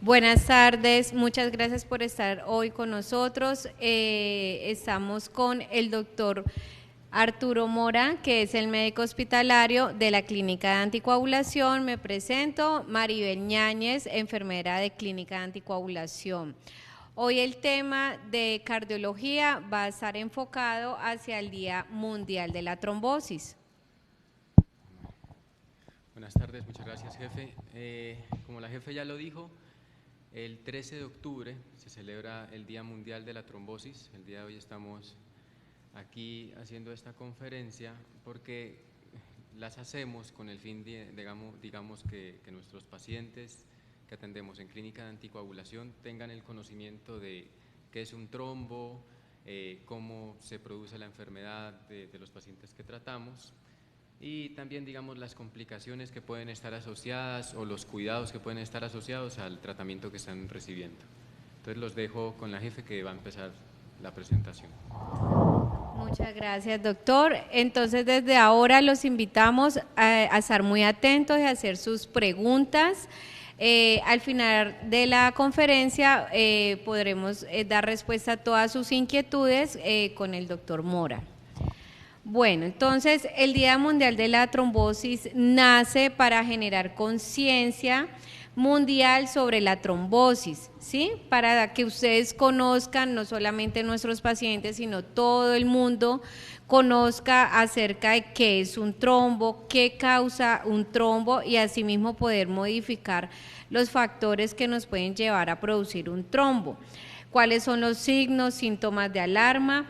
Buenas tardes, muchas gracias por estar hoy con nosotros. Estamos con el doctor Arturo Mora, que es el médico hospitalario de la Clínica de Anticoagulación. Me presento, Maribel Ñáñez, enfermera de Clínica de Anticoagulación. Hoy el tema de cardiología va a estar enfocado hacia el Día Mundial de la Trombosis. Buenas tardes, muchas gracias, jefe. Como la jefe ya lo dijo, el 13 de octubre se celebra el Día Mundial de la Trombosis. El día de hoy estamos aquí haciendo esta conferencia porque las hacemos con el fin de, digamos que nuestros pacientes que atendemos en clínica de anticoagulación tengan el conocimiento de qué es un trombo, cómo se produce la enfermedad de los pacientes que tratamos y también, digamos, las complicaciones que pueden estar asociadas o los cuidados que pueden estar asociados al tratamiento que están recibiendo. Entonces los dejo con la jefe que va a empezar la presentación. Muchas gracias, doctor. Entonces, desde ahora los invitamos a estar muy atentos y a hacer sus preguntas. Al final de la conferencia podremos dar respuesta a todas sus inquietudes con el doctor Mora. Bueno, entonces el Día Mundial de la Trombosis nace para generar conciencia mundial sobre la trombosis, ¿sí? Para que ustedes conozcan, no solamente nuestros pacientes, sino todo el mundo conozca acerca de qué es un trombo, qué causa un trombo y asimismo poder modificar los factores que nos pueden llevar a producir un trombo. ¿Cuáles son los signos, síntomas de alarma?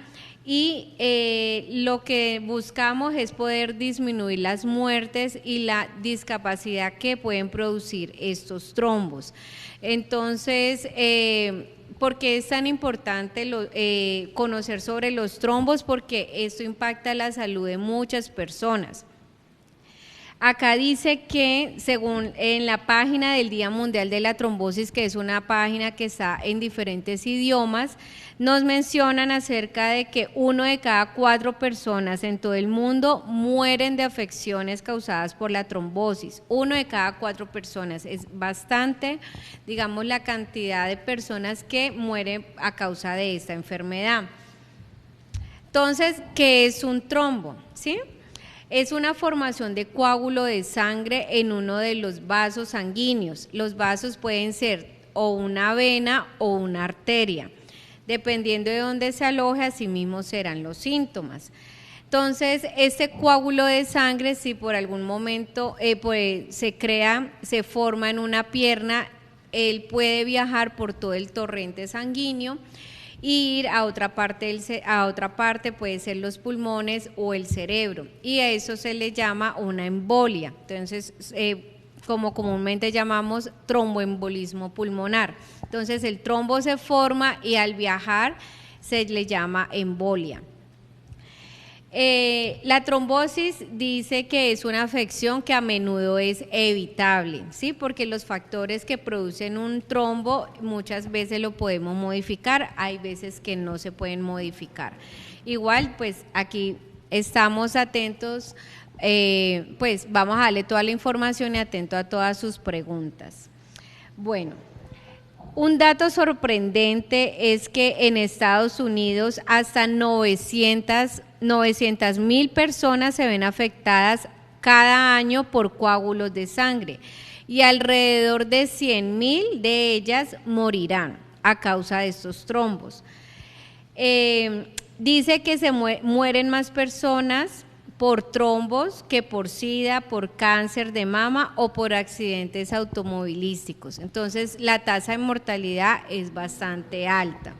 Y lo que buscamos es poder disminuir las muertes y la discapacidad que pueden producir estos trombos. Entonces, ¿por qué es tan importante conocer sobre los trombos? Porque esto impacta la salud de muchas personas. Acá dice que según en la página del Día Mundial de la Trombosis, que es una página que está en diferentes idiomas, nos mencionan acerca de que 1 de cada 4 personas en todo el mundo mueren de afecciones causadas por la trombosis. 1 de cada 4 personas, es bastante, digamos, la cantidad de personas que mueren a causa de esta enfermedad. Entonces, ¿qué es un trombo? ¿Sí? Es una formación de coágulo de sangre en uno de los vasos sanguíneos. Los vasos pueden ser o una vena o una arteria. Dependiendo de dónde se aloje, así mismo serán los síntomas. Entonces, este coágulo de sangre, si por algún momento se forma en una pierna, él puede viajar por todo el torrente sanguíneo y ir a otra parte, puede ser los pulmones o el cerebro, y a eso se le llama una embolia. Entonces, como comúnmente llamamos tromboembolismo pulmonar. Entonces, el trombo se forma y al viajar se le llama embolia. La trombosis dice que es una afección que a menudo es evitable, ¿sí? Porque los factores que producen un trombo muchas veces lo podemos modificar, hay veces que no se pueden modificar. Igual, pues aquí estamos atentos, pues vamos a darle toda la información y atento a todas sus preguntas. Bueno, un dato sorprendente es que en Estados Unidos hasta 900,000 personas se ven afectadas cada año por coágulos de sangre y alrededor de 100,000 de ellas morirán a causa de estos trombos. Dice que se mueren más personas por trombos que por SIDA, por cáncer de mama o por accidentes automovilísticos. Entonces, la tasa de mortalidad es bastante alta.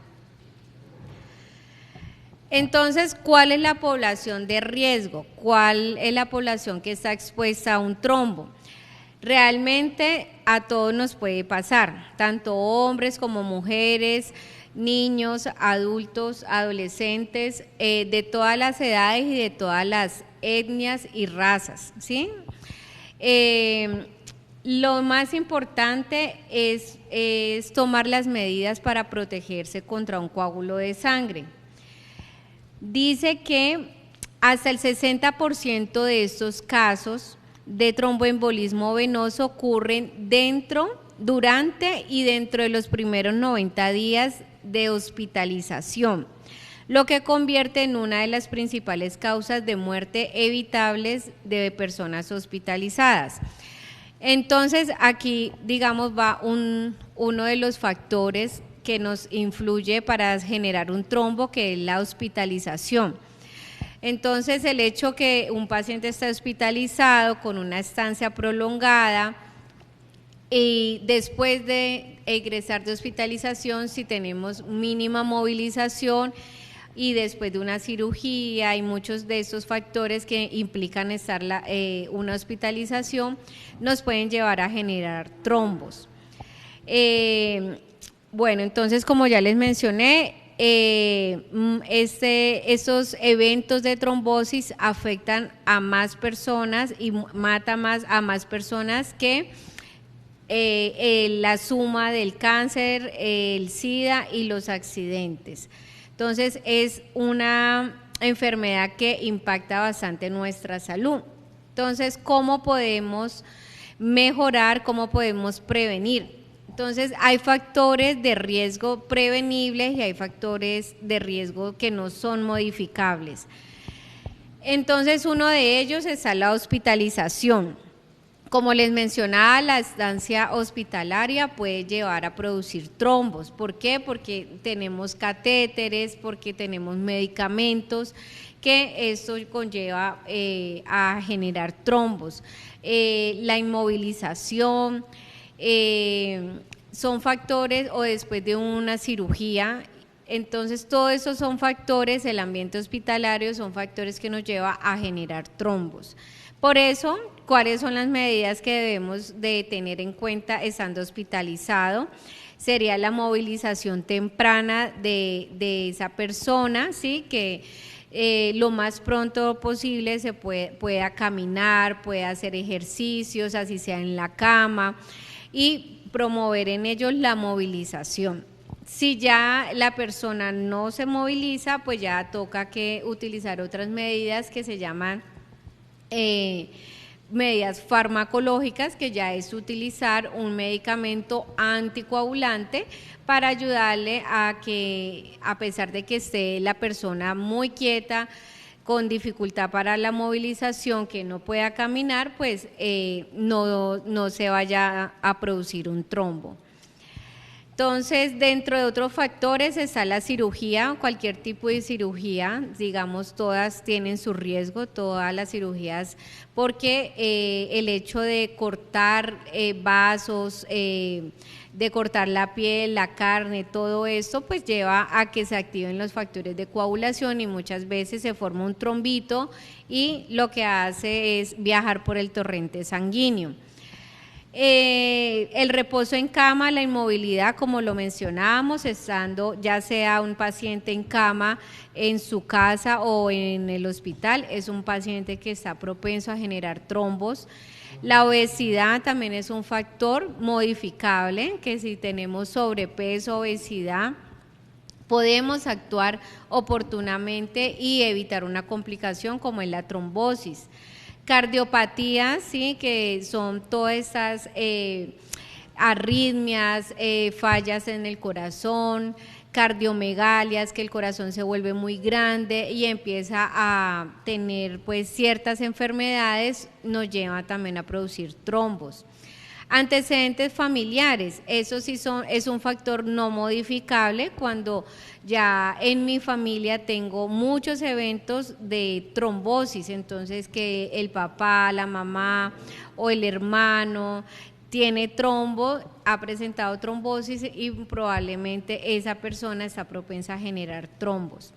Entonces, ¿cuál es la población de riesgo? ¿Cuál es la población que está expuesta a un trombo? Realmente a todos nos puede pasar, tanto hombres como mujeres, niños, adultos, adolescentes, de todas las edades y de todas las etnias y razas, ¿sí? Lo más importante es tomar las medidas para protegerse contra un coágulo de sangre. Dice que hasta el 60% de estos casos de tromboembolismo venoso ocurren dentro durante y dentro de los primeros 90 días de hospitalización, lo que convierte en una de las principales causas de muerte evitables de personas hospitalizadas. Entonces, aquí, digamos, va uno de los factores que nos influye para generar un trombo, que es la hospitalización. Entonces, el hecho que un paciente esté hospitalizado con una estancia prolongada y después de egresar de hospitalización, si tenemos mínima movilización y después de una cirugía y muchos de estos factores que implican estar una hospitalización, nos pueden llevar a generar trombos. Bueno, entonces, como ya les mencioné, estos eventos de trombosis afectan a más personas y mata a más personas que la suma del cáncer, el SIDA y los accidentes. Entonces, es una enfermedad que impacta bastante nuestra salud. Entonces, ¿cómo podemos mejorar? ¿Cómo podemos prevenir? Entonces, hay factores de riesgo prevenibles y hay factores de riesgo que no son modificables. Entonces, uno de ellos está la hospitalización. Como les mencionaba, la estancia hospitalaria puede llevar a producir trombos. ¿Por qué? Porque tenemos catéteres, porque tenemos medicamentos, que esto conlleva a generar trombos. La inmovilización, son factores, o después de una cirugía. Entonces, todos esos son factores, el ambiente hospitalario son factores que nos lleva a generar trombos. Por eso, ¿cuáles son las medidas que debemos de tener en cuenta estando hospitalizado? Sería la movilización temprana de esa persona, ¿sí? Que lo más pronto posible se pueda caminar, pueda hacer ejercicios, así sea en la cama, y promover en ellos la movilización. Si ya la persona no se moviliza, pues ya toca que utilizar otras medidas que se llaman medidas farmacológicas, que ya es utilizar un medicamento anticoagulante para ayudarle a que, a pesar de que esté la persona muy quieta, con dificultad para la movilización, que no pueda caminar, pues no se vaya a producir un trombo. Entonces, dentro de otros factores está la cirugía, cualquier tipo de cirugía, digamos, todas tienen su riesgo, todas las cirugías, porque el hecho de cortar vasos, de cortar la piel, la carne, todo esto, pues lleva a que se activen los factores de coagulación y muchas veces se forma un trombito y lo que hace es viajar por el torrente sanguíneo. El reposo en cama, la inmovilidad, como lo mencionábamos, estando ya sea un paciente en cama en su casa o en el hospital, es un paciente que está propenso a generar trombos. La obesidad también es un factor modificable, que si tenemos sobrepeso, obesidad, podemos actuar oportunamente y evitar una complicación como es la trombosis. Cardiopatías, sí, que son todas esas arritmias, fallas en el corazón, cardiomegalias, que el corazón se vuelve muy grande y empieza a tener pues ciertas enfermedades, nos lleva también a producir trombos. Antecedentes familiares, eso sí es un factor no modificable. Cuando ya en mi familia tengo muchos eventos de trombosis, entonces que el papá, la mamá o el hermano tiene trombo, ha presentado trombosis y probablemente esa persona está propensa a generar trombos.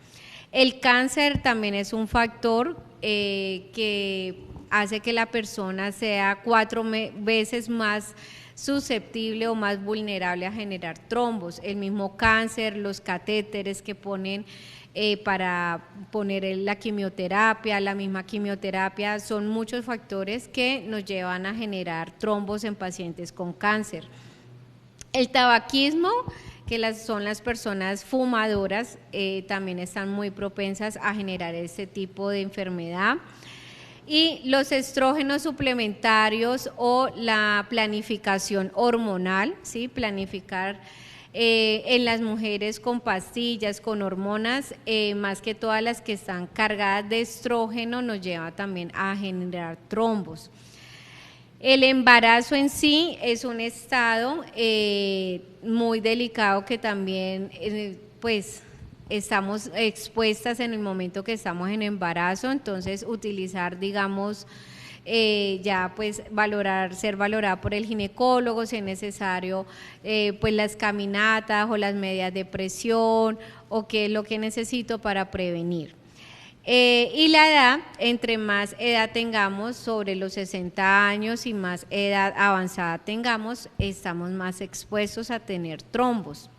El cáncer también es un factor que hace que la persona sea 4 veces más susceptible o más vulnerable a generar trombos. El mismo cáncer, los catéteres que ponen para poner la quimioterapia, la misma quimioterapia, son muchos factores que nos llevan a generar trombos en pacientes con cáncer. El tabaquismo, que son las personas fumadoras, también están muy propensas a generar ese tipo de enfermedad. Y los estrógenos suplementarios o la planificación hormonal, ¿sí? Planificar en las mujeres con pastillas, con hormonas, más que todas las que están cargadas de estrógeno, nos lleva también a generar trombos. El embarazo en sí es un estado muy delicado que también, pues, estamos expuestas en el momento que estamos en embarazo, entonces utilizar, digamos, ya pues ser valorada por el ginecólogo, si es necesario, pues las caminatas o las medidas de presión o qué es lo que necesito para prevenir. Y la edad, entre más edad tengamos, sobre los 60 años y más edad avanzada tengamos, estamos más expuestos a tener trombos.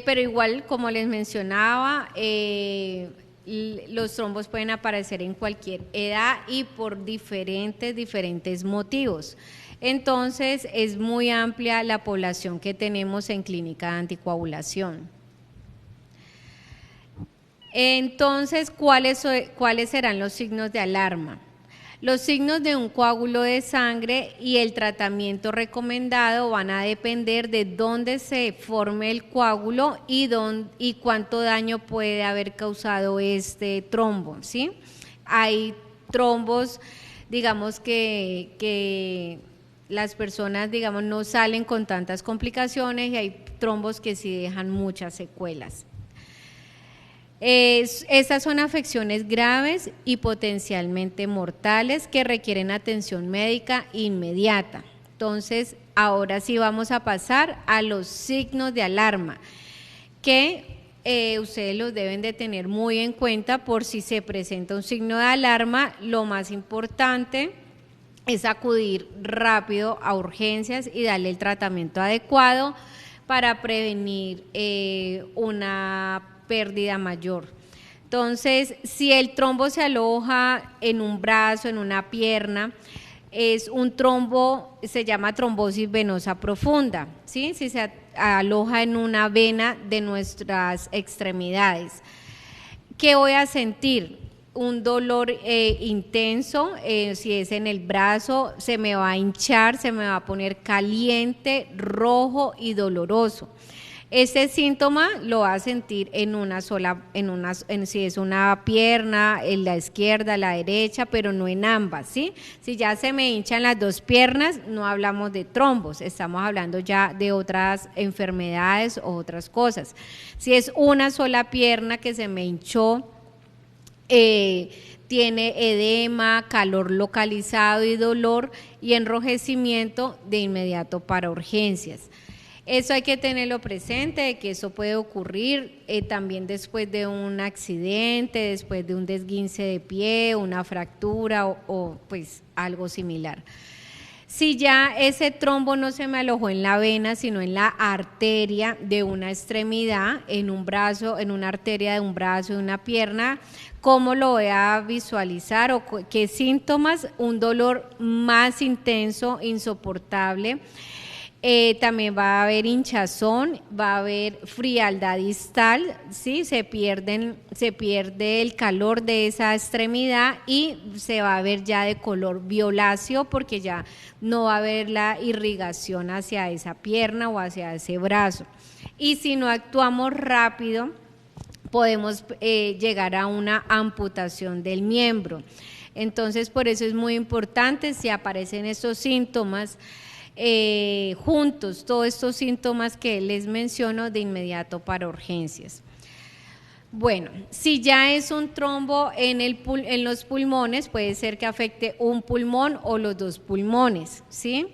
Pero igual, como les mencionaba, los trombos pueden aparecer en cualquier edad y por diferentes motivos. Entonces, es muy amplia la población que tenemos en clínica de anticoagulación. Entonces, ¿cuáles serán los signos de alarma? Los signos de un coágulo de sangre y el tratamiento recomendado van a depender de dónde se forme el coágulo y cuánto daño puede haber causado este trombo, ¿sí? Hay trombos, digamos que las personas, digamos, no salen con tantas complicaciones y hay trombos que sí dejan muchas secuelas. Estas son afecciones graves y potencialmente mortales que requieren atención médica inmediata. Entonces, ahora sí vamos a pasar a los signos de alarma, que ustedes los deben de tener muy en cuenta por si se presenta un signo de alarma. Lo más importante es acudir rápido a urgencias y darle el tratamiento adecuado para prevenir una pérdida mayor. Entonces, si el trombo se aloja en un brazo, en una pierna, es un trombo, se llama trombosis venosa profunda, ¿sí? Si se aloja en una vena de nuestras extremidades. ¿Qué voy a sentir? Un dolor intenso, si es en el brazo, se me va a hinchar, se me va a poner caliente, rojo y doloroso. Este síntoma lo va a sentir en una sola, si es una pierna, en la izquierda, la derecha, pero no en ambas, ¿sí? Si ya se me hinchan las dos piernas, no hablamos de trombos, estamos hablando ya de otras enfermedades o otras cosas. Si es una sola pierna que se me hinchó, tiene edema, calor localizado y dolor y enrojecimiento, de inmediato para urgencias. Eso hay que tenerlo presente, de que eso puede ocurrir también después de un accidente, después de un desguince de pie, una fractura o pues algo similar. Si ya ese trombo no se me alojó en la vena, sino en la arteria de una extremidad, en un brazo, en una arteria de un brazo, de una pierna, ¿cómo lo voy a visualizar o qué síntomas? Un dolor más intenso, insoportable. También va a haber hinchazón, va a haber frialdad distal, ¿sí? Se pierde el calor de esa extremidad y se va a ver ya de color violáceo porque ya no va a haber la irrigación hacia esa pierna o hacia ese brazo. Y si no actuamos rápido, podemos llegar a una amputación del miembro. Entonces, por eso es muy importante, si aparecen estos síntomas, juntos, todos estos síntomas que les menciono, de inmediato para urgencias. Bueno, si ya es un trombo en los pulmones, puede ser que afecte un pulmón o los dos pulmones, ¿sí?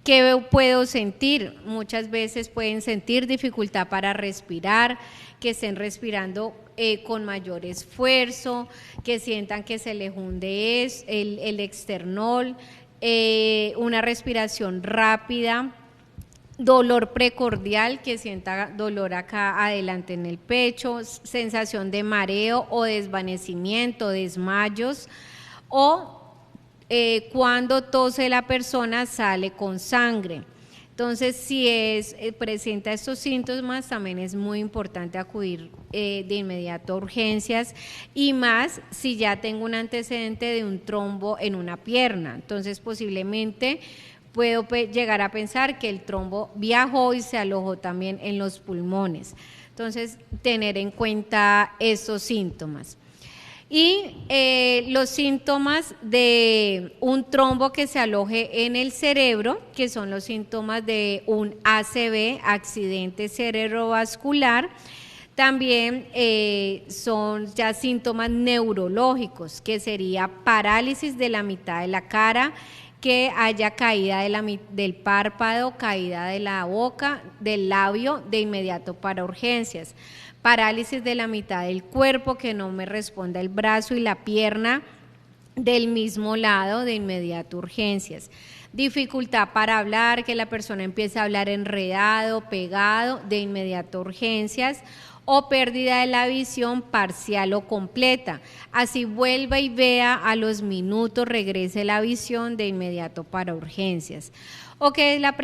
¿Qué puedo sentir? Muchas veces pueden sentir dificultad para respirar, que estén respirando con mayor esfuerzo, que sientan que se les hunde el externol, una respiración rápida, dolor precordial, que sienta dolor acá adelante en el pecho, sensación de mareo o desvanecimiento, desmayos, o cuando tose la persona sale con sangre. Entonces, si presenta estos síntomas, también es muy importante acudir de inmediato a urgencias, y más si ya tengo un antecedente de un trombo en una pierna. Entonces, posiblemente puedo llegar a pensar que el trombo viajó y se alojó también en los pulmones. Entonces, tener en cuenta estos síntomas. Y los síntomas de un trombo que se aloje en el cerebro, que son los síntomas de un ACV, accidente cerebrovascular, también son ya síntomas neurológicos, que sería parálisis de la mitad de la cara, que haya caída del párpado, caída de la boca, del labio, de inmediato para urgencias. Parálisis de la mitad del cuerpo, que no me responda el brazo y la pierna del mismo lado, de inmediato urgencias. Dificultad para hablar, que la persona empiece a hablar enredado, pegado, de inmediato urgencias. O pérdida de la visión parcial o completa. Así vuelva y vea, a los minutos regrese la visión, de inmediato para urgencias. O que la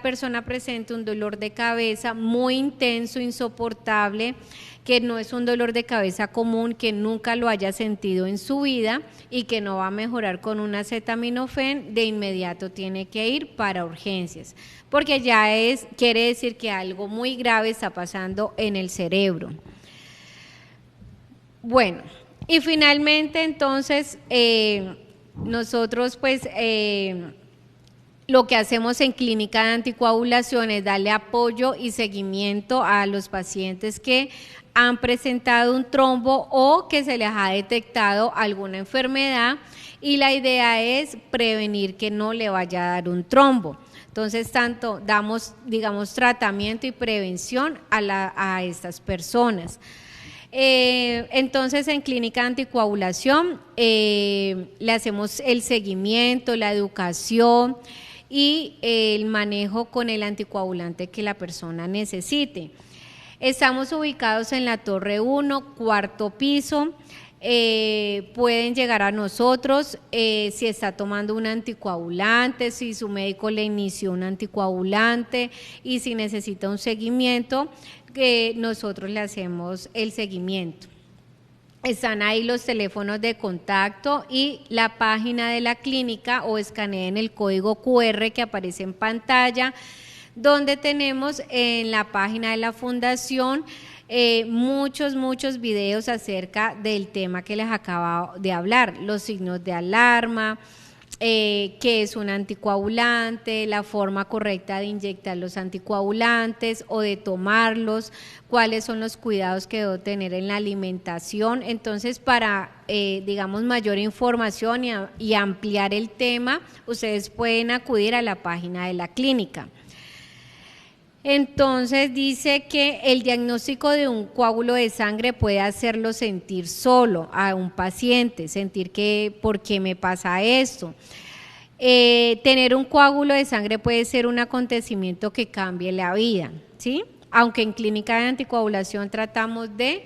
persona presente un dolor de cabeza muy intenso, insoportable, que no es un dolor de cabeza común, que nunca lo haya sentido en su vida y que no va a mejorar con un acetaminofén, de inmediato tiene que ir para urgencias, porque ya quiere decir que algo muy grave está pasando en el cerebro. Bueno, y finalmente entonces nosotros pues lo que hacemos en clínica de anticoagulación es darle apoyo y seguimiento a los pacientes que han presentado un trombo o que se les ha detectado alguna enfermedad, y la idea es prevenir que no le vaya a dar un trombo. Entonces, tanto damos, digamos, tratamiento y prevención a estas personas. Entonces, en clínica de anticoagulación le hacemos el seguimiento, la educación y el manejo con el anticoagulante que la persona necesite. Estamos ubicados en la Torre 1, cuarto piso. Pueden llegar a nosotros si está tomando un anticoagulante, si su médico le inició un anticoagulante y si necesita un seguimiento, nosotros le hacemos el seguimiento. Están ahí los teléfonos de contacto y la página de la clínica, o escaneen el código QR que aparece en pantalla, donde tenemos en la página de la fundación muchos videos acerca del tema que les acabo de hablar, los signos de alarma, qué es un anticoagulante, la forma correcta de inyectar los anticoagulantes o de tomarlos, cuáles son los cuidados que debo tener en la alimentación. Entonces, para digamos mayor información y ampliar el tema, ustedes pueden acudir a la página de la clínica. Entonces dice que el diagnóstico de un coágulo de sangre puede hacerlo sentir solo a un paciente, sentir que ¿por qué me pasa esto? Tener un coágulo de sangre puede ser un acontecimiento que cambie la vida, ¿sí? Aunque en clínica de anticoagulación tratamos de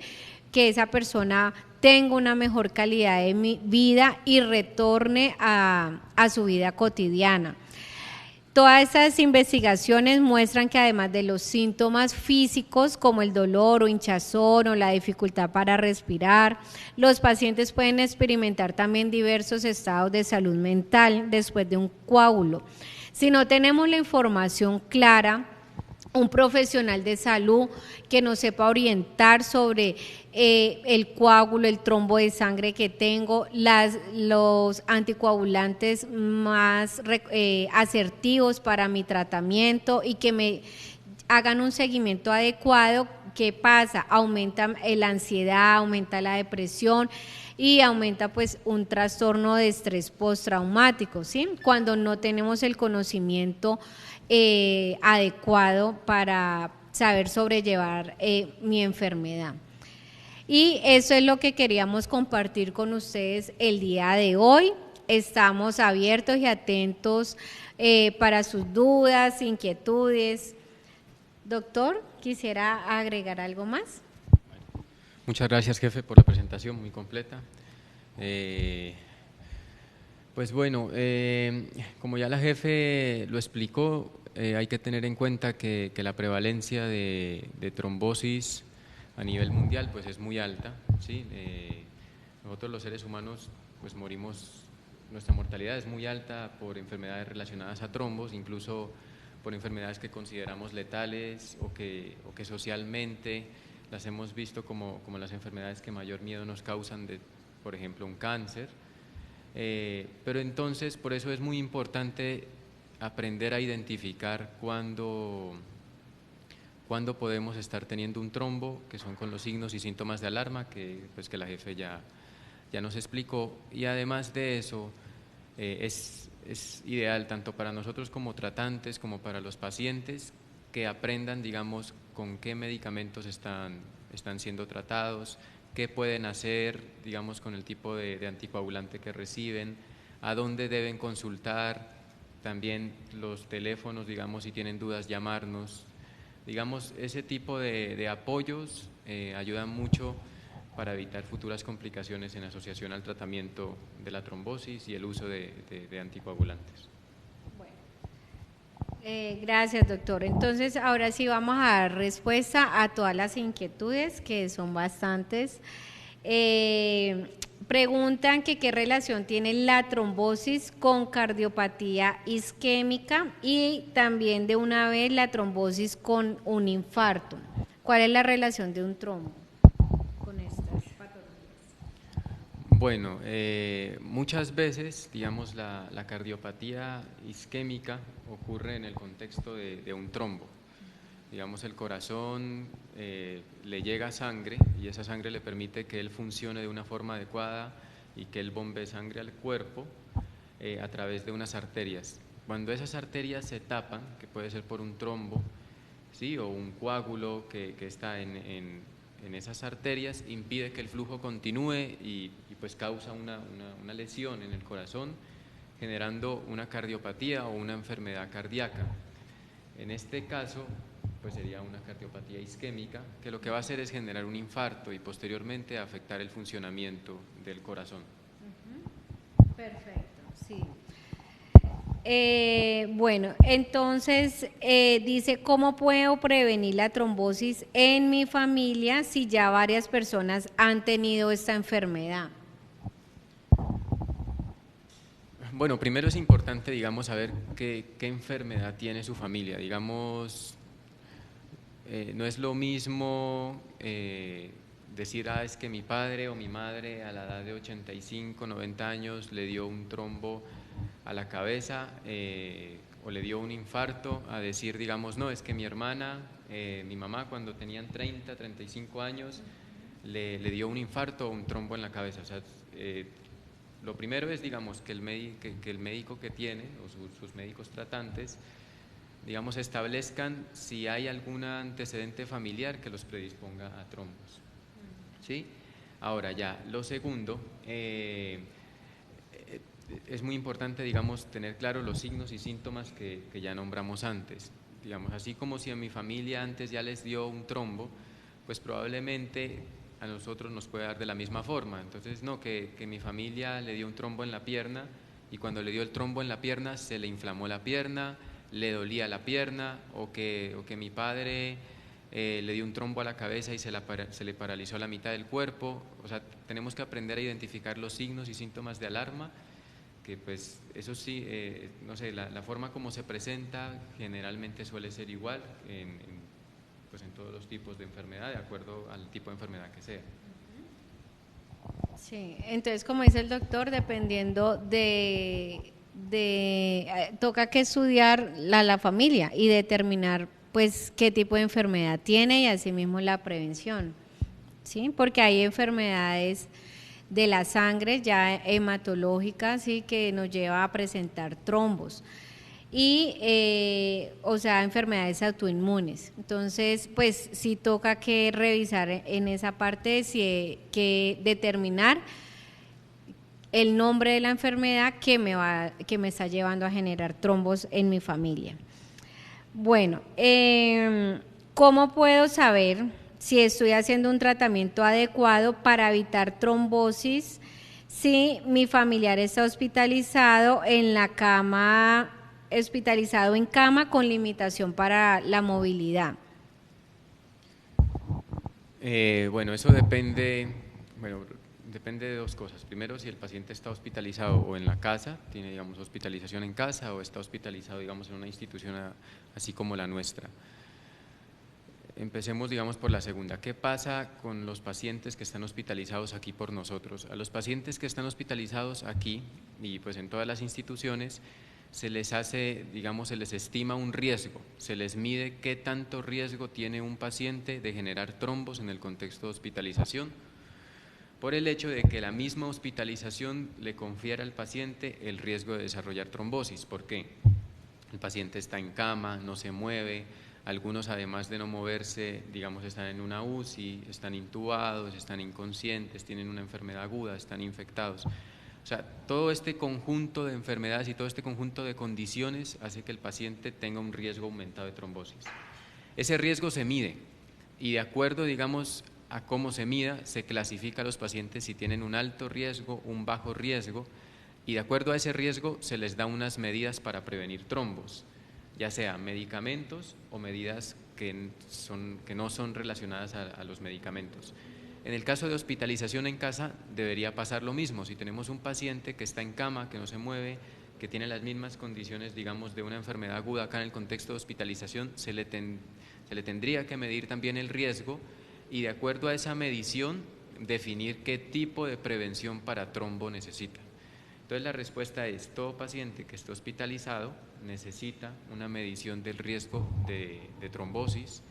que esa persona tenga una mejor calidad de vida y retorne a su vida cotidiana. Todas estas investigaciones muestran que además de los síntomas físicos como el dolor o hinchazón o la dificultad para respirar, los pacientes pueden experimentar también diversos estados de salud mental después de un coágulo. Si no tenemos la información clara, un profesional de salud que nos sepa orientar sobre el coágulo, el trombo de sangre que tengo, los anticoagulantes más asertivos para mi tratamiento y que me hagan un seguimiento adecuado. ¿Qué pasa? Aumenta la ansiedad, aumenta la depresión y aumenta pues un trastorno de estrés postraumático, ¿sí? Cuando no tenemos el conocimiento adecuado para saber sobrellevar mi enfermedad. Y eso es lo que queríamos compartir con ustedes el día de hoy. Estamos abiertos y atentos para sus dudas, inquietudes. Doctor, ¿quisiera agregar algo más? Muchas gracias, jefe, por la presentación muy completa. Pues bueno, como ya la jefe lo explicó, hay que tener en cuenta que la prevalencia de trombosis a nivel mundial pues es muy alta, ¿sí? Nosotros los seres humanos pues morimos, nuestra mortalidad es muy alta por enfermedades relacionadas a trombos, incluso por enfermedades que consideramos letales o que socialmente las hemos visto como las enfermedades que mayor miedo nos causan, por ejemplo un cáncer. Pero entonces por eso es muy importante aprender a identificar cuándo podemos estar teniendo un trombo, que son con los signos y síntomas de alarma que la jefe ya nos explicó, y además de eso es ideal tanto para nosotros como tratantes como para los pacientes que aprendan, digamos, con qué medicamentos están siendo tratados, qué pueden hacer, digamos, con el tipo de anticoagulante que reciben, a dónde deben consultar, también los teléfonos, digamos, si tienen dudas, llamarnos. Digamos, ese tipo de apoyos ayudan mucho para evitar futuras complicaciones en asociación al tratamiento de la trombosis y el uso de anticoagulantes. Gracias, doctor. Entonces, ahora sí vamos a dar respuesta a todas las inquietudes, que son bastantes. Preguntan que qué relación tiene la trombosis con cardiopatía isquémica y también de una vez la trombosis con un infarto. ¿Cuál es la relación de un trombo con estas patologías? Bueno, muchas veces, digamos, la cardiopatía isquémica ocurre en el contexto de un trombo. Digamos, el corazón le llega sangre y esa sangre le permite que él funcione de una forma adecuada y que él bombee sangre al cuerpo a través de unas arterias. Cuando esas arterias se tapan, que puede ser por un trombo, ¿sí? O un coágulo que está en esas arterias, impide que el flujo continúe y pues causa una lesión en el corazón, generando una cardiopatía o una enfermedad cardíaca. En este caso, pues sería una cardiopatía isquémica, que lo que va a hacer es generar un infarto y posteriormente afectar el funcionamiento del corazón. Perfecto, sí. Bueno, entonces dice, ¿cómo puedo prevenir la trombosis en mi familia si ya varias personas han tenido esta enfermedad? Bueno, primero es importante, digamos, saber qué enfermedad tiene su familia. Digamos, no es lo mismo decir, es que mi padre o mi madre a la edad de 85, 90 años le dio un trombo a la cabeza o le dio un infarto, a decir, digamos, no, es que mi hermana, mi mamá cuando tenían 30, 35 años le dio un infarto o un trombo en la cabeza. O sea, lo primero es, digamos, que el médico que tiene o sus médicos tratantes, digamos, establezcan si hay algún antecedente familiar que los predisponga a trombos, ¿sí? Ahora ya, lo segundo, es muy importante, digamos, tener claro los signos y síntomas que ya nombramos antes. Digamos, así como si a mi familia antes ya les dio un trombo, pues probablemente a nosotros nos puede dar de la misma forma. Entonces, no, que mi familia le dio un trombo en la pierna y cuando le dio el trombo en la pierna se le inflamó la pierna, le dolía la pierna, o que mi padre le dio un trombo a la cabeza y se le paralizó la mitad del cuerpo. O sea, tenemos que aprender a identificar los signos y síntomas de alarma, que pues eso sí, no sé, la forma como se presenta generalmente suele ser igual pues en todos los tipos de enfermedad, de acuerdo al tipo de enfermedad que sea. Sí, entonces como dice el doctor, dependiendo toca que estudiar la familia y determinar pues qué tipo de enfermedad tiene y asimismo la prevención, ¿sí? Porque hay enfermedades de la sangre ya hematológicas, ¿sí? Que nos lleva a presentar trombos y o sea, enfermedades autoinmunes. Entonces pues sí toca que revisar en esa parte, que determinar el nombre de la enfermedad que me está llevando a generar trombos en mi familia. Bueno, ¿cómo puedo saber si estoy haciendo un tratamiento adecuado para evitar trombosis si mi familiar está hospitalizado en la cama hospitalizado en cama con limitación para la movilidad? Bueno, eso depende, depende de dos cosas. Primero, si el paciente está hospitalizado o en la casa, tiene, digamos, hospitalización en casa, o está hospitalizado, digamos, en una institución así como la nuestra. Empecemos, digamos, por la segunda. ¿Qué pasa con los pacientes que están hospitalizados aquí por nosotros? A los pacientes que están hospitalizados aquí y pues en todas las instituciones se les hace, digamos, se les estima un riesgo, se les mide qué tanto riesgo tiene un paciente de generar trombos en el contexto de hospitalización, por el hecho de que la misma hospitalización le confiere al paciente el riesgo de desarrollar trombosis. ¿Por qué? El paciente está en cama, no se mueve. Algunos, además de no moverse, digamos, están en una UCI, están intubados, están inconscientes, tienen una enfermedad aguda, están infectados. O sea, todo este conjunto de enfermedades y todo este conjunto de condiciones hace que el paciente tenga un riesgo aumentado de trombosis. Ese riesgo se mide y de acuerdo, digamos, a cómo se mida, se clasifica a los pacientes si tienen un alto riesgo, un bajo riesgo, y de acuerdo a ese riesgo se les da unas medidas para prevenir trombos, ya sea medicamentos o medidas que no son relacionadas a los medicamentos. En el caso de hospitalización en casa debería pasar lo mismo. Si tenemos un paciente que está en cama, que no se mueve, que tiene las mismas condiciones, digamos, de una enfermedad aguda acá en el contexto de hospitalización, se le tendría que medir también el riesgo y de acuerdo a esa medición definir qué tipo de prevención para trombo necesita. Entonces la respuesta es: todo paciente que esté hospitalizado necesita una medición del riesgo de trombosis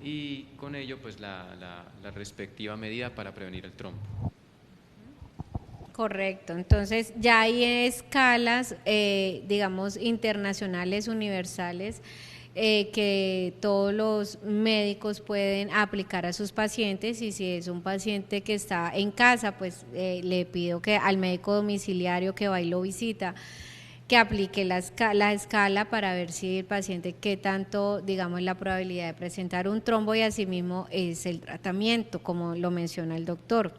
y con ello pues la respectiva medida para prevenir el trombo. Correcto, entonces ya hay escalas, digamos, internacionales, universales, que todos los médicos pueden aplicar a sus pacientes, y si es un paciente que está en casa, pues le pido que al médico domiciliario que va y lo visita, que aplique la escala para ver si el paciente qué tanto, digamos, la probabilidad de presentar un trombo, y asimismo es el tratamiento, como lo menciona el doctor.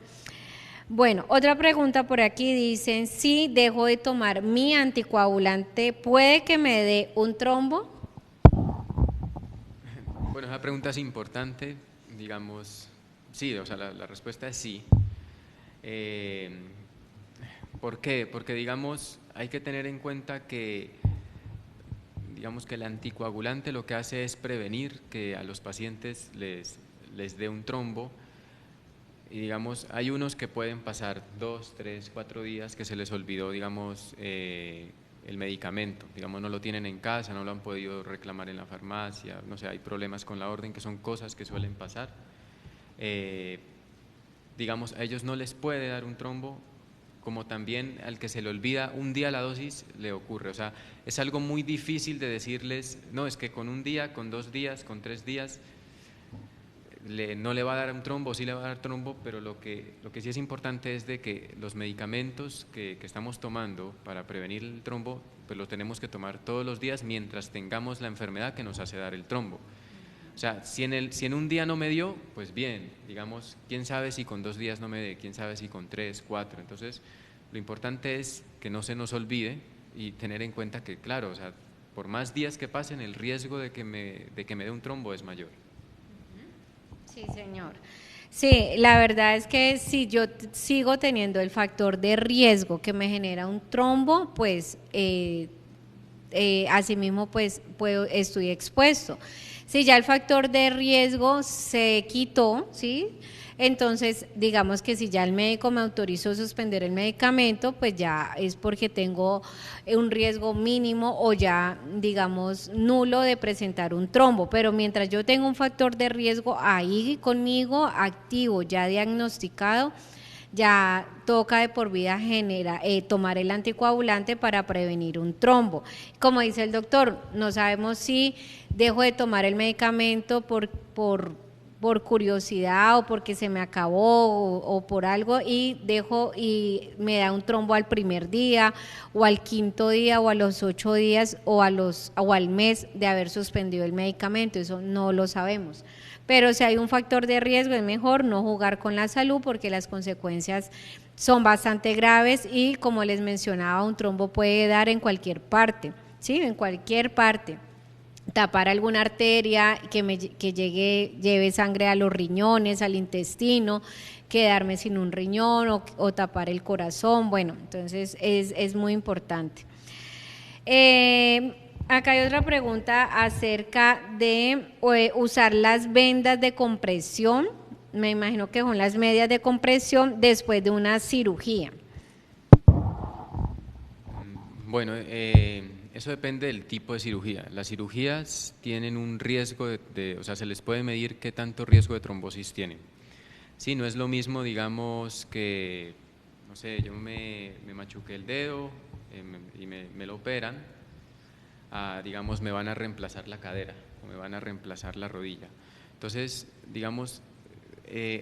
Bueno, otra pregunta por aquí, dicen: si dejo de tomar mi anticoagulante, ¿puede que me dé un trombo? Bueno, esa pregunta es importante, digamos, sí, o sea, la respuesta es sí. ¿Por qué? Porque, digamos, hay que tener en cuenta que, digamos, que el anticoagulante lo que hace es prevenir que a los pacientes les dé un trombo, y, digamos, hay unos que pueden pasar 2, 3, 4 días que se les olvidó, digamos, el medicamento, digamos, no lo tienen en casa, no lo han podido reclamar en la farmacia, no sé, hay problemas con la orden, que son cosas que suelen pasar. Digamos, a ellos no les puede dar un trombo, como también al que se le olvida un día la dosis le ocurre. O sea, es algo muy difícil de decirles: no, es que con un día, con 2 días, con 3 días no le va a dar un trombo, sí le va a dar trombo, pero lo que sí es importante es de que los medicamentos que estamos tomando para prevenir el trombo, pues los tenemos que tomar todos los días mientras tengamos la enfermedad que nos hace dar el trombo. O sea, si en un día no me dio, pues bien, digamos, quién sabe si con 2 días no me dé, quién sabe si con 3, 4. Entonces, lo importante es que no se nos olvide y tener en cuenta que, claro, o sea, por más días que pasen, el riesgo de que me dé un trombo es mayor. Sí, señor. Sí, la verdad es que si yo sigo teniendo el factor de riesgo que me genera un trombo, pues asimismo pues estoy expuesto. Si ya el factor de riesgo se quitó, ¿sí? Entonces, digamos que si ya el médico me autorizó suspender el medicamento, pues ya es porque tengo un riesgo mínimo o ya, digamos, nulo de presentar un trombo. Pero mientras yo tengo un factor de riesgo ahí conmigo, activo, ya diagnosticado, ya toca de por vida tomar el anticoagulante para prevenir un trombo. Como dice el doctor, no sabemos si dejo de tomar el medicamento por curiosidad o porque se me acabó o por algo, y dejo y me da un trombo al primer día o al 5.º día o a los 8 días o al mes de haber suspendido el medicamento. Eso no lo sabemos. Pero si hay un factor de riesgo, es mejor no jugar con la salud, porque las consecuencias son bastante graves y, como les mencionaba, un trombo puede dar en cualquier parte. ¿sí? En cualquier parte. Tapar alguna arteria que lleve sangre a los riñones, al intestino, quedarme sin un riñón o tapar el corazón. Bueno, entonces es muy importante. Acá hay otra pregunta acerca de usar las vendas de compresión. Me imagino que son las medias de compresión después de una cirugía. Bueno, eso depende del tipo de cirugía. Las cirugías tienen un riesgo o sea, se les puede medir qué tanto riesgo de trombosis tienen. Sí, no es lo mismo, digamos, que, no sé, yo me machuqué el dedo y me lo operan, digamos, me van a reemplazar la cadera o me van a reemplazar la rodilla. Entonces, digamos,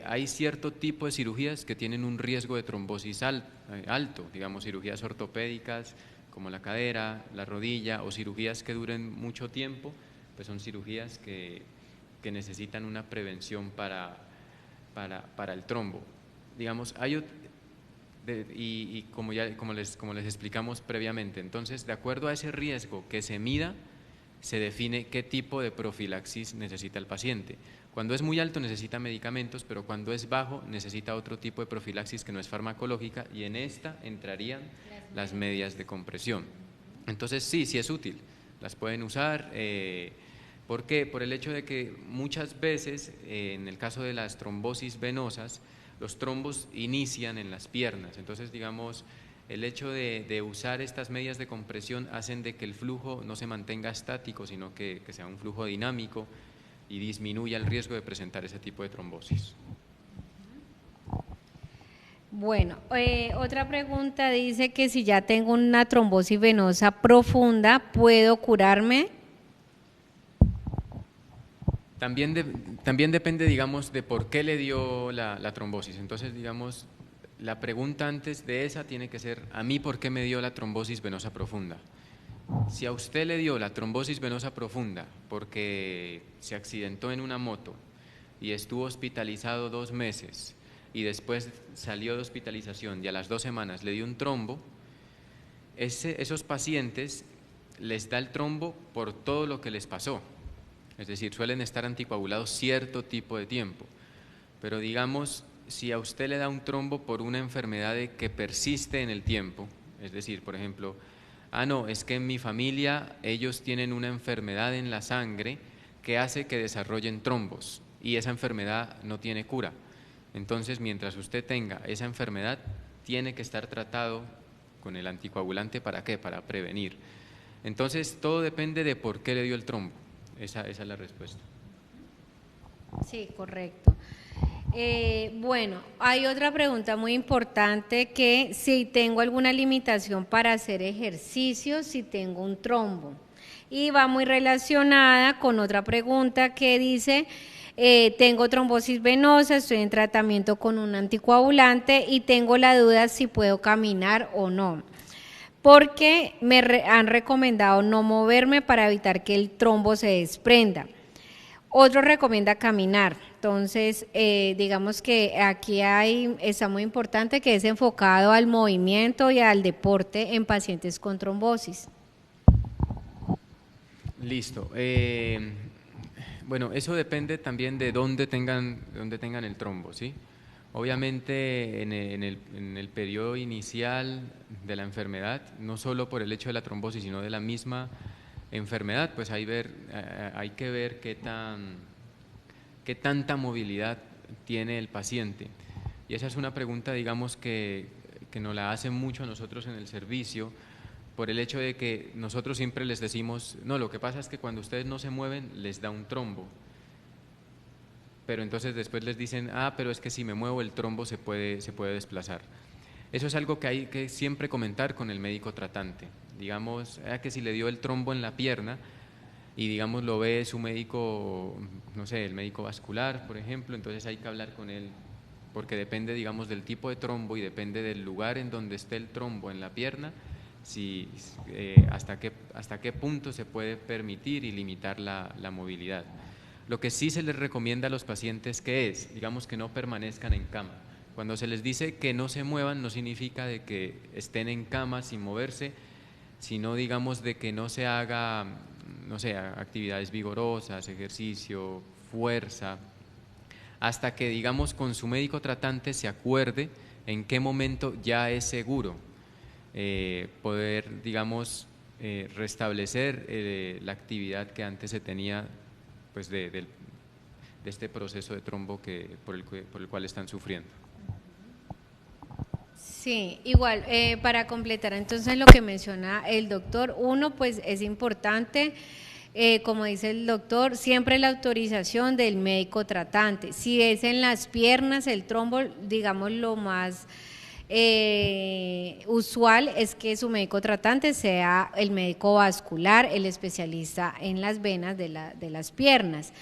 hay cierto tipo de cirugías que tienen un riesgo de trombosis alto, digamos, cirugías ortopédicas, como la cadera, la rodilla, o cirugías que duren mucho tiempo, pues son cirugías que necesitan una prevención para el trombo. Digamos, como les explicamos previamente, entonces, de acuerdo a ese riesgo que se mida, se define qué tipo de profilaxis necesita el paciente. Cuando es muy alto necesita medicamentos, pero cuando es bajo necesita otro tipo de profilaxis que no es farmacológica, y en esta entrarían las medias de compresión. Entonces sí es útil, las pueden usar. ¿Por qué? Por el hecho de que muchas veces, en el caso de las trombosis venosas, los trombos inician en las piernas. Entonces, digamos, el hecho de usar estas medias de compresión hacen de que el flujo no se mantenga estático, sino que sea un flujo dinámico y disminuya el riesgo de presentar ese tipo de trombosis. Bueno, otra pregunta dice que si ya tengo una trombosis venosa profunda, ¿puedo curarme? También depende, digamos, de por qué le dio la trombosis. Entonces, digamos, la pregunta antes de esa tiene que ser: ¿a mí por qué me dio la trombosis venosa profunda? Si a usted le dio la trombosis venosa profunda porque se accidentó en una moto y estuvo hospitalizado 2 meses y después salió de hospitalización y a las 2 semanas le dio un trombo, esos pacientes les da el trombo por todo lo que les pasó. Es decir, suelen estar anticoagulados cierto tipo de tiempo. Pero digamos, si a usted le da un trombo por una enfermedad que persiste en el tiempo, es decir, por ejemplo, no, es que en mi familia ellos tienen una enfermedad en la sangre que hace que desarrollen trombos y esa enfermedad no tiene cura. Entonces, mientras usted tenga esa enfermedad, tiene que estar tratado con el anticoagulante. ¿Para qué? Para prevenir. Entonces, todo depende de por qué le dio el trombo. Esa es la respuesta. Sí, correcto. Bueno, hay otra pregunta muy importante, que si tengo alguna limitación para hacer ejercicio si tengo un trombo, y va muy relacionada con otra pregunta que dice: tengo trombosis venosa, estoy en tratamiento con un anticoagulante y tengo la duda si puedo caminar o no, porque han recomendado no moverme para evitar que el trombo se desprenda. Otro recomienda caminar. Entonces, digamos que aquí está muy importante, que es enfocado al movimiento y al deporte en pacientes con trombosis. Listo. Bueno, eso depende también de dónde tengan el trombo, ¿sí? Obviamente en el periodo inicial de la enfermedad, no solo por el hecho de la trombosis, sino de la misma enfermedad, pues hay que ver qué tanta movilidad tiene el paciente. Y esa es una pregunta, digamos, que nos la hacen mucho a nosotros en el servicio, por el hecho de que nosotros siempre les decimos: no, lo que pasa es que cuando ustedes no se mueven les da un trombo. Pero entonces después les dicen: pero es que si me muevo el trombo se puede desplazar. Eso es algo que hay que siempre comentar con el médico tratante. Digamos, que si le dio el trombo en la pierna y digamos lo ve su médico, no sé, el médico vascular, por ejemplo, entonces hay que hablar con él, porque depende, digamos, del tipo de trombo y depende del lugar en donde esté el trombo en la pierna, hasta qué punto se puede permitir y limitar la movilidad. Lo que sí se les recomienda a los pacientes digamos, que no permanezcan en cama. Cuando se les dice que no se muevan, no significa de que estén en cama sin moverse, sino digamos de que no se haga, no sé, actividades vigorosas, ejercicio, fuerza, hasta que digamos con su médico tratante se acuerde en qué momento ya es seguro poder digamos restablecer la actividad que antes se tenía pues de este proceso de trombo por el cual están sufriendo. Sí, igual, para completar entonces lo que menciona el doctor, uno, pues es importante, como dice el doctor, siempre la autorización del médico tratante. Si es en las piernas, el trombo, digamos lo más usual es que su médico tratante sea el médico vascular, el especialista en las venas de las piernas.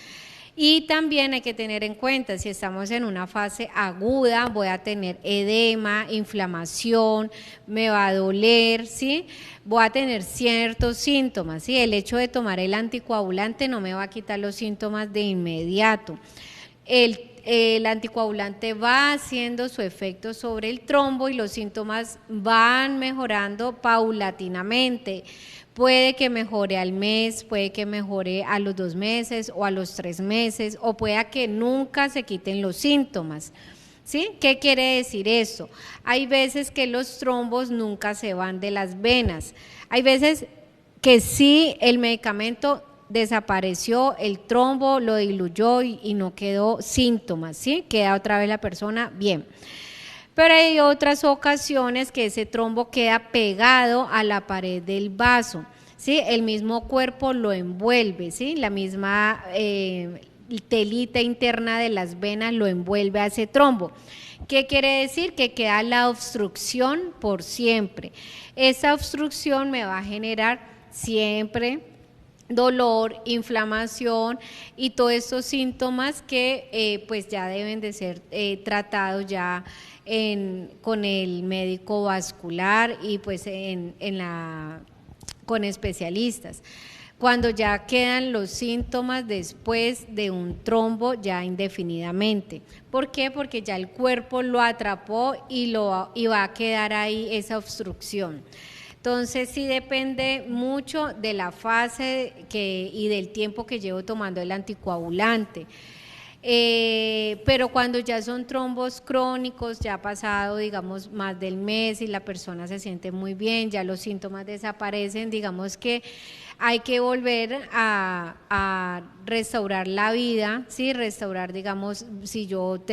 Y también hay que tener en cuenta, si estamos en una fase aguda, voy a tener edema, inflamación, me va a doler, ¿sí? Voy a tener ciertos síntomas, ¿sí? El hecho de tomar el anticoagulante no me va a quitar los síntomas de inmediato. El anticoagulante va haciendo su efecto sobre el trombo y los síntomas van mejorando paulatinamente. Puede que mejore al mes, puede que mejore a los 2 meses o a los 3 meses, o pueda que nunca se quiten los síntomas. ¿Sí? ¿Qué quiere decir eso? Hay veces que los trombos nunca se van de las venas. Hay veces que sí el medicamento desapareció, el trombo lo diluyó y no quedó síntomas, ¿sí? Queda otra vez la persona bien. Pero hay otras ocasiones que ese trombo queda pegado a la pared del vaso, ¿sí? El mismo cuerpo lo envuelve, ¿sí? La misma telita interna de las venas lo envuelve a ese trombo. ¿Qué quiere decir? Que queda la obstrucción por siempre. Esa obstrucción me va a generar siempre dolor, inflamación y todos estos síntomas que pues ya deben de ser tratados ya con el médico vascular y pues con especialistas. Cuando ya quedan los síntomas después de un trombo ya indefinidamente. ¿Por qué? Porque ya el cuerpo lo atrapó y va a quedar ahí esa obstrucción. Entonces sí depende mucho de la fase y del tiempo que llevo tomando el anticoagulante. Pero cuando ya son trombos crónicos, ya ha pasado digamos más del mes y la persona se siente muy bien, ya los síntomas desaparecen, digamos que hay que volver a restaurar la vida, ¿sí? Restaurar, digamos, si yo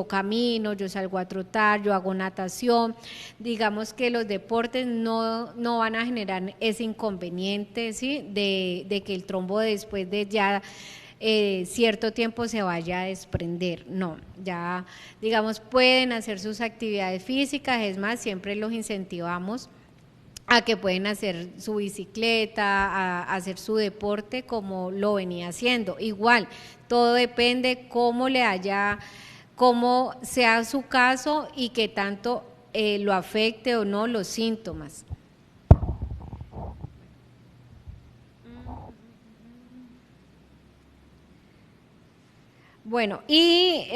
camino, yo salgo a trotar, yo hago natación, digamos que los deportes no van a generar ese inconveniente, ¿sí? De que el trombo después de ya cierto tiempo se vaya a desprender, no, ya digamos pueden hacer sus actividades físicas, es más, siempre los incentivamos a que pueden hacer su bicicleta, a hacer su deporte como lo venía haciendo. Igual, todo depende cómo sea su caso y qué tanto lo afecte o no los síntomas. Bueno, y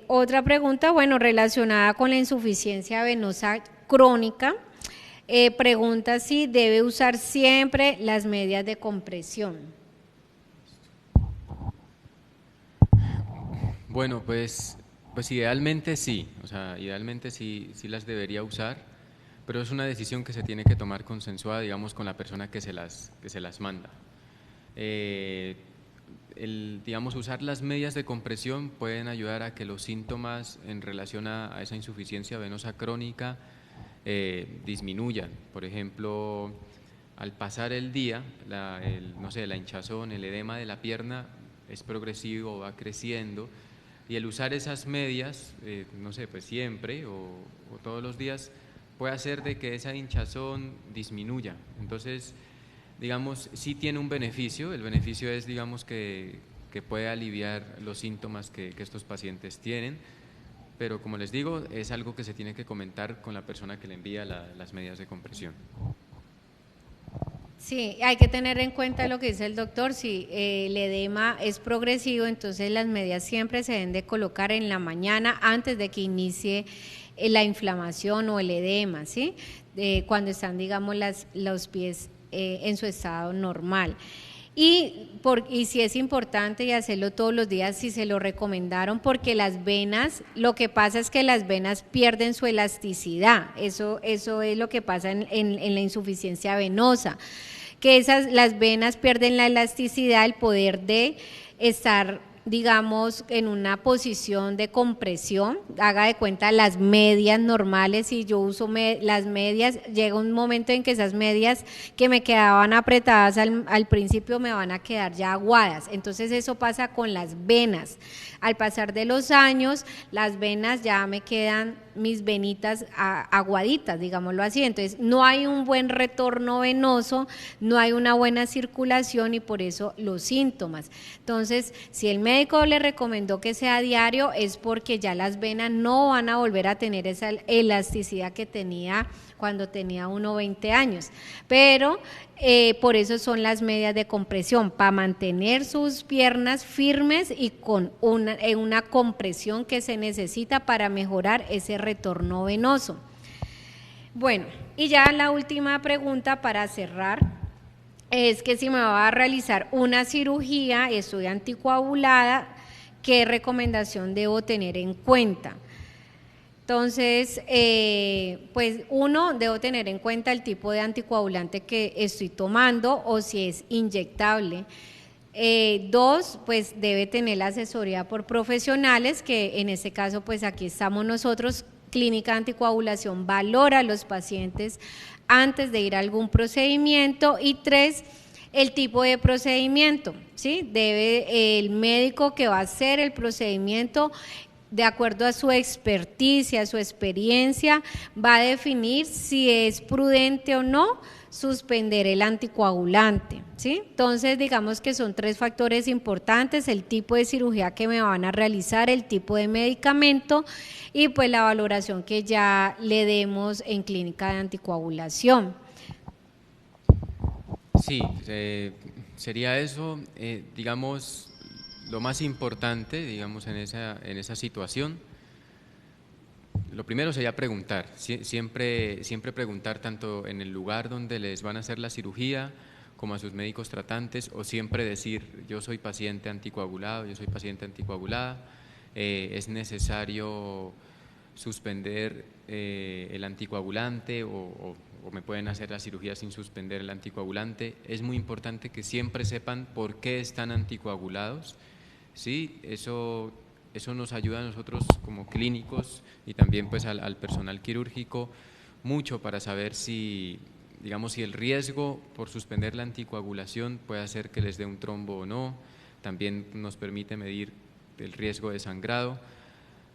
otra pregunta, bueno, relacionada con la insuficiencia venosa crónica. Pregunta si debe usar siempre las medias de compresión. Bueno, pues idealmente sí, o sea, idealmente sí las debería usar, pero es una decisión que se tiene que tomar consensuada, digamos, con la persona que se las manda. Digamos, usar las medias de compresión pueden ayudar a que los síntomas en relación a esa insuficiencia venosa crónica disminuyan. Por ejemplo, al pasar el día, no sé, la hinchazón, el edema de la pierna es progresivo, va creciendo, y el usar esas medias, no sé, pues siempre o todos los días, puede hacer de que esa hinchazón disminuya. Entonces, digamos, sí tiene un beneficio, el beneficio es, digamos, que puede aliviar los síntomas que estos pacientes tienen, pero como les digo, es algo que se tiene que comentar con la persona que le envía las medidas de compresión. Sí, hay que tener en cuenta lo que dice el doctor, si el edema es progresivo, entonces las medias siempre se deben de colocar en la mañana antes de que inicie la inflamación o el edema, ¿sí? Cuando están, digamos, los pies en su estado normal. Y sí es importante y hacerlo todos los días si se lo recomendaron, porque las venas, lo que pasa es que las venas pierden su elasticidad, eso es lo que pasa en la insuficiencia venosa, que las venas pierden la elasticidad, el poder de estar, digamos, en una posición de compresión. Haga de cuenta las medias normales, si yo uso las medias, llega un momento en que esas medias que me quedaban apretadas al principio me van a quedar ya aguadas, entonces eso pasa con las venas. Al pasar de los años, las venas ya me quedan, mis venitas aguaditas, digámoslo así, entonces no hay un buen retorno venoso, no hay una buena circulación y por eso los síntomas. Entonces, si el médico le recomendó que sea diario, es porque ya las venas no van a volver a tener esa elasticidad que tenía cuando tenía uno 20 años, pero por eso son las medias de compresión, para mantener sus piernas firmes y con una compresión que se necesita para mejorar ese retorno venoso. Bueno, y ya la última pregunta para cerrar es que si me va a realizar una cirugía, estoy anticoagulada, ¿qué recomendación debo tener en cuenta? Entonces, pues uno, debo tener en cuenta el tipo de anticoagulante que estoy tomando o si es inyectable. Dos, pues debe tener la asesoría por profesionales, que en este caso, pues aquí estamos nosotros. Clínica de Anticoagulación valora a los pacientes antes de ir a algún procedimiento. Y tres, el tipo de procedimiento, ¿sí? Debe el médico que va a hacer el procedimiento, de acuerdo a su experticia, a su experiencia, va a definir si es prudente o no suspender el anticoagulante, ¿sí? Entonces, digamos que son tres factores importantes: el tipo de cirugía que me van a realizar, el tipo de medicamento y pues la valoración que ya le demos en clínica de anticoagulación. Sí, sería eso, digamos, lo más importante, digamos, en esa situación. Lo primero sería preguntar, siempre preguntar tanto en el lugar donde les van a hacer la cirugía como a sus médicos tratantes, o siempre decir: yo soy paciente anticoagulado, yo soy paciente anticoagulada, es necesario suspender el anticoagulante o me pueden hacer la cirugía sin suspender el anticoagulante. Es muy importante que siempre sepan por qué están anticoagulados, ¿sí? Eso nos ayuda a nosotros como clínicos y también pues al personal quirúrgico mucho para saber si, digamos, si el riesgo por suspender la anticoagulación puede hacer que les dé un trombo o no. También nos permite medir el riesgo de sangrado,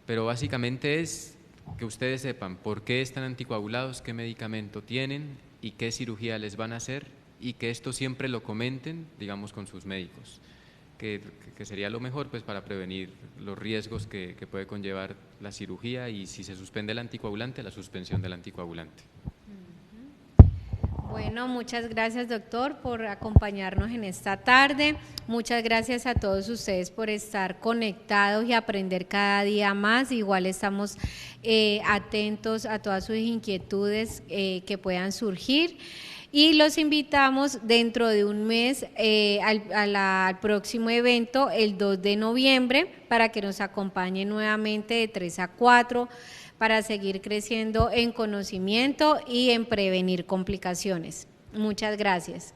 pero básicamente es que ustedes sepan por qué están anticoagulados, qué medicamento tienen y qué cirugía les van a hacer, y que esto siempre lo comenten, digamos, con sus médicos, que sería lo mejor pues para prevenir los riesgos que puede conllevar la cirugía, y si se suspende el anticoagulante, la suspensión del anticoagulante. Bueno, muchas gracias, doctor, por acompañarnos en esta tarde. Muchas gracias a todos ustedes por estar conectados y aprender cada día más. Igual estamos atentos a todas sus inquietudes que puedan surgir. Y los invitamos dentro de un mes al próximo evento, el 2 de noviembre, para que nos acompañen nuevamente de 3 a 4, para seguir creciendo en conocimiento y en prevenir complicaciones. Muchas gracias.